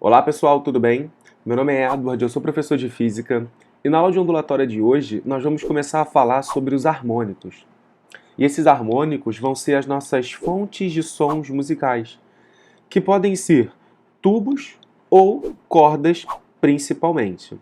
Olá pessoal, tudo bem? Meu nome é Edward, eu sou professor de Física e na aula de ondulatória de hoje nós vamos começar a falar sobre os harmônicos. E esses harmônicos vão ser as nossas fontes de sons musicais, que podem ser tubos ou cordas principalmente.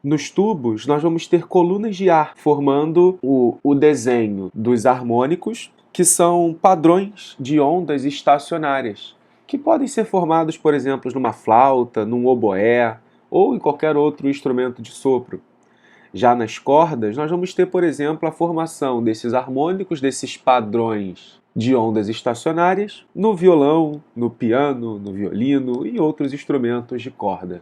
Nos tubos nós vamos ter colunas de ar formando o desenho dos harmônicos, que são padrões de ondas estacionárias, que podem ser formados, por exemplo, numa flauta, num oboé ou em qualquer outro instrumento de sopro. Já nas cordas, nós vamos ter, por exemplo, a formação desses harmônicos, desses padrões de ondas estacionárias, no violão, no piano, no violino e outros instrumentos de corda.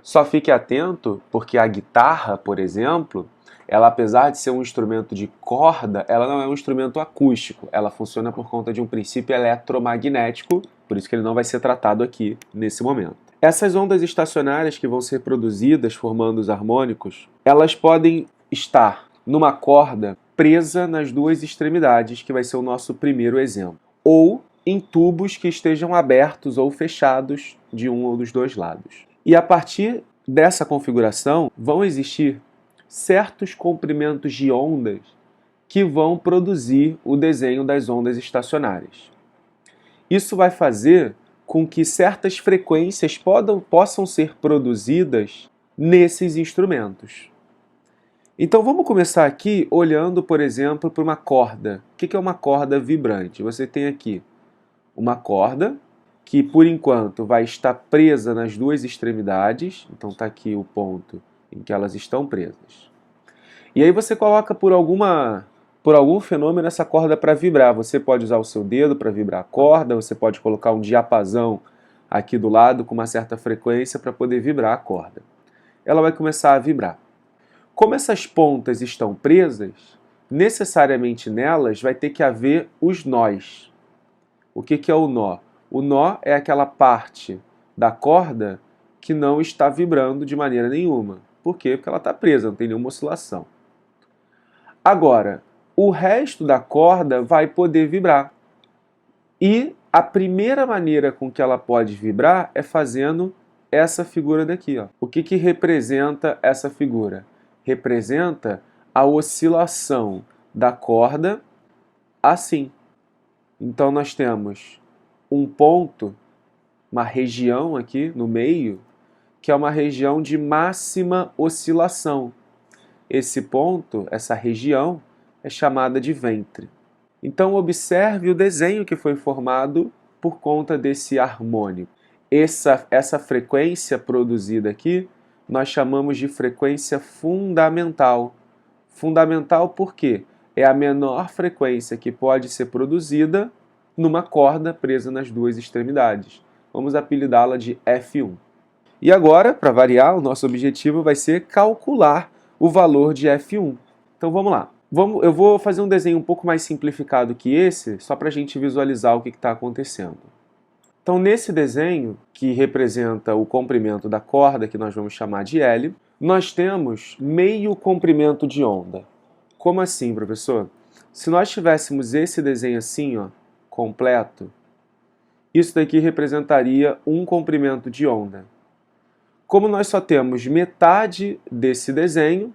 Só fique atento, porque a guitarra, por exemplo, ela, apesar de ser um instrumento de corda, ela não é um instrumento acústico. Ela funciona por conta de um princípio eletromagnético, por isso que ele não vai ser tratado aqui nesse momento. Essas ondas estacionárias que vão ser produzidas formando os harmônicos, elas podem estar numa corda presa nas duas extremidades, que vai ser o nosso primeiro exemplo, ou em tubos que estejam abertos ou fechados de um ou dos dois lados. E a partir dessa configuração vão existir certos comprimentos de ondas que vão produzir o desenho das ondas estacionárias. Isso vai fazer com que certas frequências possam ser produzidas nesses instrumentos. Então vamos começar aqui olhando, por exemplo, para uma corda. O que é uma corda vibrante? Você tem aqui uma corda que, por enquanto, vai estar presa nas duas extremidades. Então está aqui o ponto em que elas estão presas. E aí você coloca por algum fenômeno essa corda para vibrar. Você pode usar o seu dedo para vibrar a corda, você pode colocar um diapasão aqui do lado com uma certa frequência para poder vibrar a corda. Ela vai começar a vibrar. Como essas pontas estão presas, necessariamente nelas vai ter que haver os nós. O que é o nó? O nó é aquela parte da corda que não está vibrando de maneira nenhuma. Por quê? Porque ela está presa, não tem nenhuma oscilação. Agora, o resto da corda vai poder vibrar. E a primeira maneira com que ela pode vibrar é fazendo essa figura daqui. Ó. O que representa essa figura? Representa a oscilação da corda assim. Então nós temos um ponto, uma região aqui no meio, que é uma região de máxima oscilação. Esse ponto, essa região, é chamada de ventre. Então observe o desenho que foi formado por conta desse harmônico. Essa frequência produzida aqui, nós chamamos de frequência fundamental. Fundamental por quê? É a menor frequência que pode ser produzida numa corda presa nas duas extremidades. Vamos apelidá-la de F1. E agora, para variar, o nosso objetivo vai ser calcular o valor de F1. Então vamos lá. Eu vou fazer um desenho um pouco mais simplificado que esse, só para a gente visualizar o que está acontecendo. Então nesse desenho, que representa o comprimento da corda, que nós vamos chamar de L, nós temos meio comprimento de onda. Como assim, professor? Se nós tivéssemos esse desenho assim, ó, completo, isso daqui representaria um comprimento de onda. Como nós só temos metade desse desenho,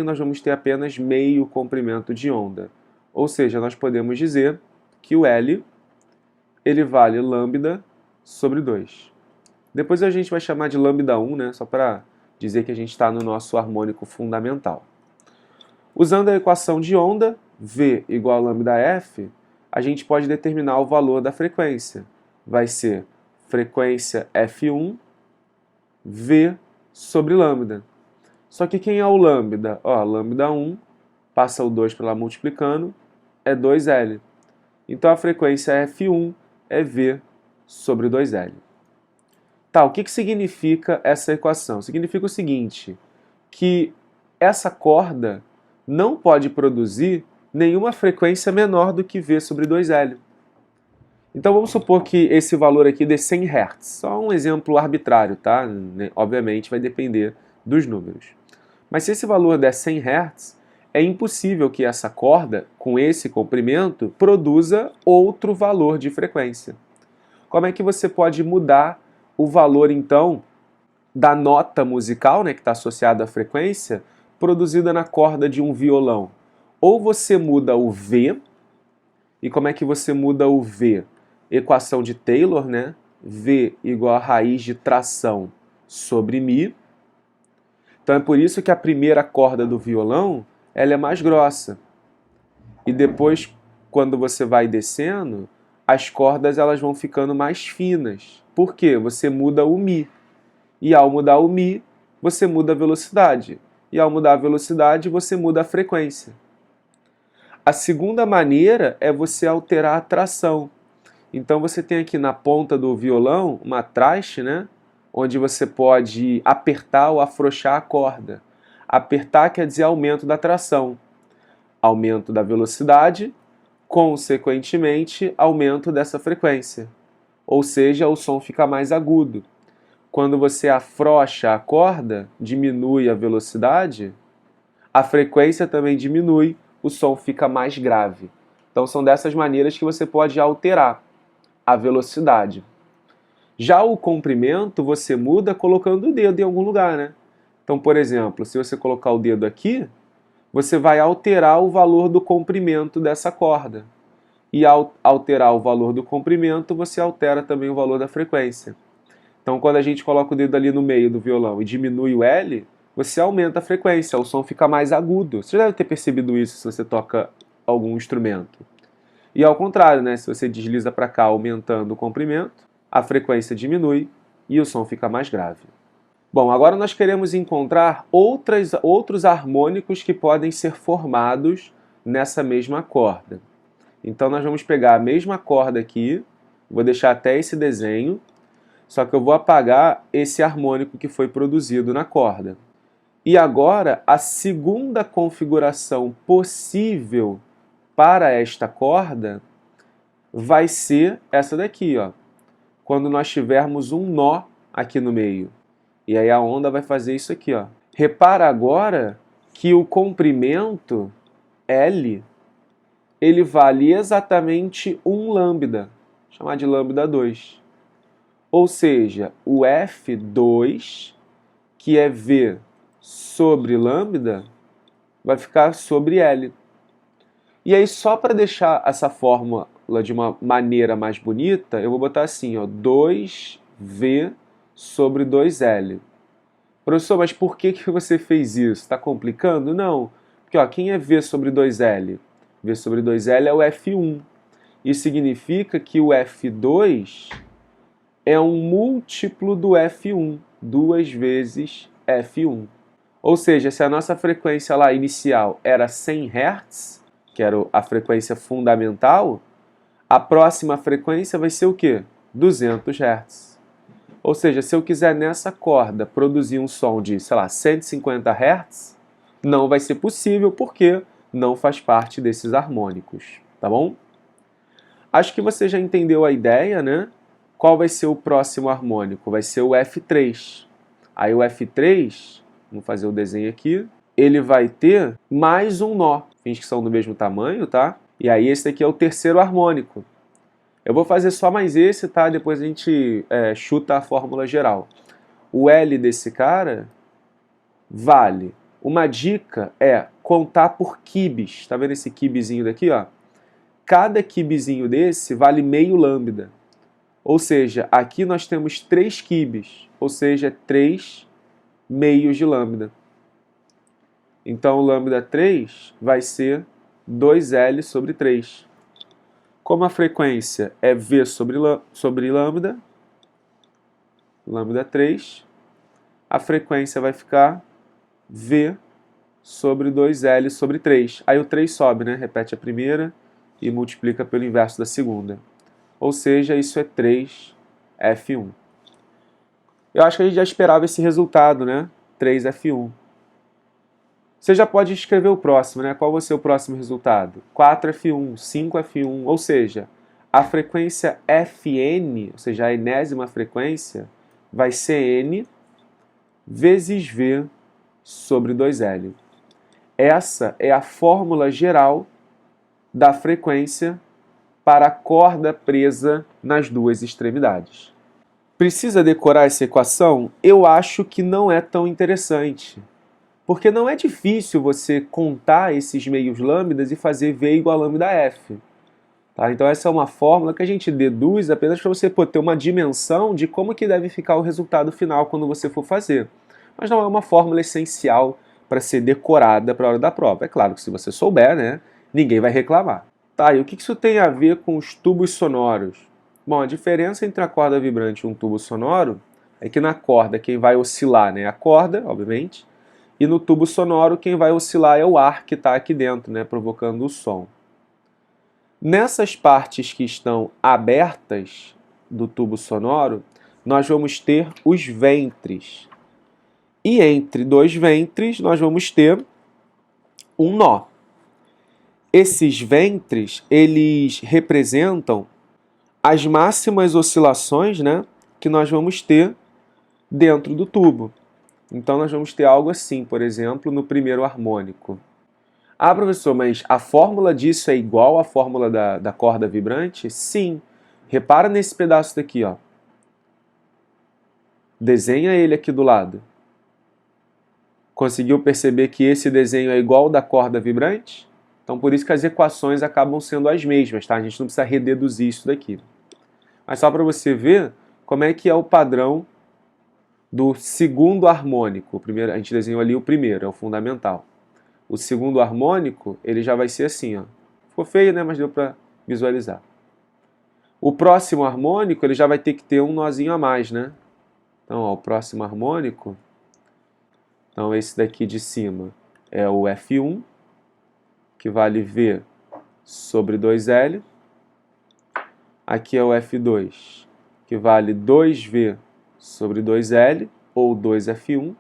nós vamos ter apenas meio comprimento de onda. Ou seja, nós podemos dizer que o L ele vale lambda sobre 2. Depois a gente vai chamar de lambda 1, né, só para dizer que a gente está no nosso harmônico fundamental. Usando a equação de onda, V igual a lambda F, a gente pode determinar o valor da frequência. Vai ser frequência F1 V sobre lambda. Só que quem é o lambda? Ó, lambda 1, passa o 2 para lá multiplicando, é 2L. Então a frequência F1 é V sobre 2L. Tá, o que significa essa equação? Significa o seguinte, que essa corda não pode produzir nenhuma frequência menor do que V sobre 2L. Então vamos supor que esse valor aqui dê 100 Hz. Só um exemplo arbitrário, tá? Obviamente vai depender dos números. Mas se esse valor der 100 Hz, é impossível que essa corda, com esse comprimento, produza outro valor de frequência. Como é que você pode mudar o valor, então, da nota musical, né, que está associada à frequência, produzida na corda de um violão? Ou você muda o V, e como é que você muda o V? Equação de Taylor, né? V igual a raiz de tração sobre Mi. Então é por isso que a primeira corda do violão ela é mais grossa. E depois, quando você vai descendo, as cordas elas vão ficando mais finas. Por quê? Você muda o Mi. E ao mudar o Mi, você muda a velocidade. E ao mudar a velocidade, você muda a frequência. A segunda maneira é você alterar a tração. Então você tem aqui na ponta do violão uma traste, né? Onde você pode apertar ou afrouxar a corda. Apertar quer dizer aumento da tração. Aumento da velocidade, consequentemente, aumento dessa frequência. Ou seja, o som fica mais agudo. Quando você afrouxa a corda, diminui a velocidade, a frequência também diminui, o som fica mais grave. Então são dessas maneiras que você pode alterar a velocidade. Já o comprimento você muda colocando o dedo em algum lugar, né? Então, por exemplo, se você colocar o dedo aqui, você vai alterar o valor do comprimento dessa corda. E ao alterar o valor do comprimento, você altera também o valor da frequência. Então, quando a gente coloca o dedo ali no meio do violão e diminui o L, você aumenta a frequência, o som fica mais agudo. Você já deve ter percebido isso se você toca algum instrumento. E ao contrário, né? Se você desliza para cá aumentando o comprimento, a frequência diminui e o som fica mais grave. Bom, agora nós queremos encontrar outros harmônicos que podem ser formados nessa mesma corda. Então nós vamos pegar a mesma corda aqui, vou deixar até esse desenho, só que eu vou apagar esse harmônico que foi produzido na corda. E agora, a segunda configuração possível para esta corda vai ser essa daqui, ó. Quando nós tivermos um nó aqui no meio. E aí a onda vai fazer isso aqui, ó. Repara agora que o comprimento L, ele vale exatamente 1 lambda, vou chamar de lambda 2. Ou seja, o F2, que é V sobre lambda, vai ficar sobre L. E aí, só para deixar essa fórmula de uma maneira mais bonita, eu vou botar assim, ó, 2V sobre 2L. Professor, mas por que você fez isso? Está complicando? Não. Porque ó, quem é V sobre 2L? V sobre 2L é o F1. Isso significa que o F2 é um múltiplo do F1, 2 vezes F1. Ou seja, se a nossa frequência lá inicial era 100 Hz, que era a frequência fundamental, a próxima frequência vai ser o quê? 200 Hz. Ou seja, se eu quiser nessa corda produzir um som de, sei lá, 150 Hz, não vai ser possível porque não faz parte desses harmônicos, tá bom? Acho que você já entendeu a ideia, né? Qual vai ser o próximo harmônico? Vai ser o F3. Aí o F3, vamos fazer o desenho aqui, ele vai ter mais um nó. Fins que são do mesmo tamanho, tá? E aí esse aqui é o terceiro harmônico. Eu vou fazer só mais esse, tá? Depois a gente chuta a fórmula geral. O L desse cara vale. Uma dica é contar por quibes. Tá vendo esse quibezinho daqui, ó? Cada quibezinho desse vale meio lambda. Ou seja, aqui nós temos 3 quibes, ou seja, 3 meios de lambda. Então, o lambda 3 vai ser 2L sobre 3. Como a frequência é V sobre lambda, lambda 3, a frequência vai ficar V sobre 2L sobre 3. Aí o 3 sobe, né? Repete a primeira e multiplica pelo inverso da segunda. Ou seja, isso é 3F1. Eu acho que a gente já esperava esse resultado, né? 3F1. Você já pode escrever o próximo, né? Qual vai ser o próximo resultado? 4F1, 5F1, ou seja, a frequência Fn, ou seja, a enésima frequência, vai ser N vezes V sobre 2L. Essa é a fórmula geral da frequência para a corda presa nas duas extremidades. Precisa decorar essa equação? Eu acho que não é tão interessante, porque não é difícil você contar esses meios lambdas e fazer V igual a lambda F. Tá? Então essa é uma fórmula que a gente deduz apenas para você ter uma dimensão de como que deve ficar o resultado final quando você for fazer. Mas não é uma fórmula essencial para ser decorada para a hora da prova. É claro que se você souber, né, ninguém vai reclamar. Tá, e o que isso tem a ver com os tubos sonoros? Bom, a diferença entre a corda vibrante e um tubo sonoro é que na corda quem vai oscilar, né, é a corda, obviamente, e no tubo sonoro quem vai oscilar é o ar que está aqui dentro, né, provocando o som. Nessas partes que estão abertas do tubo sonoro, nós vamos ter os ventres. E entre dois ventres nós vamos ter um nó. Esses ventres, eles representam as máximas oscilações, né, que nós vamos ter dentro do tubo. Então nós vamos ter algo assim, por exemplo, no primeiro harmônico. Ah, professor, mas a fórmula disso é igual à fórmula da corda vibrante? Sim. Repara nesse pedaço daqui, ó. Desenha ele aqui do lado. Conseguiu perceber que esse desenho é igual ao da corda vibrante? Então por isso que as equações acabam sendo as mesmas, tá? A gente não precisa rededuzir isso daqui. Mas só para você ver como é que é o padrão do segundo harmônico. A gente desenhou ali o primeiro, é o fundamental. O segundo harmônico, ele já vai ser assim, ó. Ficou feio, né? Mas deu para visualizar. O próximo harmônico, ele já vai ter que ter um nozinho a mais, né? Então, ó, o próximo harmônico, então esse daqui de cima é o F1, que vale V sobre 2L. Aqui é o F2, que vale 2V sobre 2L, ou 2F1.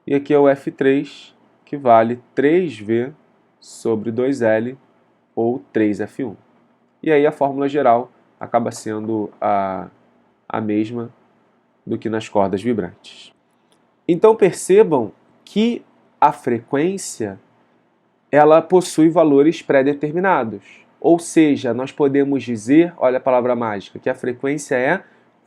E aqui é o F3, que vale 3V sobre 2L, ou 3F1. E aí a fórmula geral acaba sendo a mesma do que nas cordas vibrantes. Então percebam que a frequência ela possui valores pré-determinados. Ou seja, nós podemos dizer, olha a palavra mágica, que a frequência é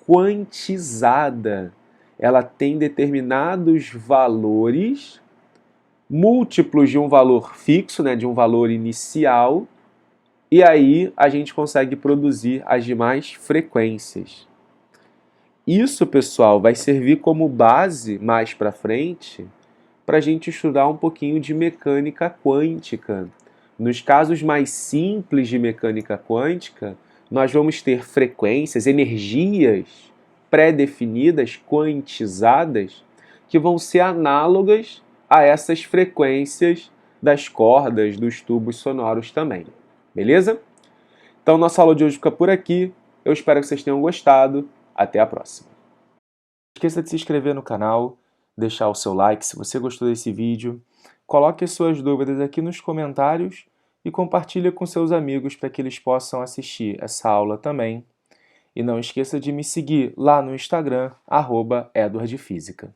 quantizada. Ela tem determinados valores múltiplos de um valor fixo, né, de um valor inicial, e aí a gente consegue produzir as demais frequências. Isso, pessoal, vai servir como base mais para frente para a gente estudar um pouquinho de mecânica quântica. Nos casos mais simples de mecânica quântica, nós vamos ter frequências, energias pré-definidas, quantizadas, que vão ser análogas a essas frequências das cordas, dos tubos sonoros também. Beleza? Então, nossa aula de hoje fica por aqui. Eu espero que vocês tenham gostado. Até a próxima. Não esqueça de se inscrever no canal, deixar o seu like se você gostou desse vídeo. Coloque as suas dúvidas aqui nos comentários e compartilhe com seus amigos para que eles possam assistir essa aula também. E não esqueça de me seguir lá no Instagram, @EdwardFísica.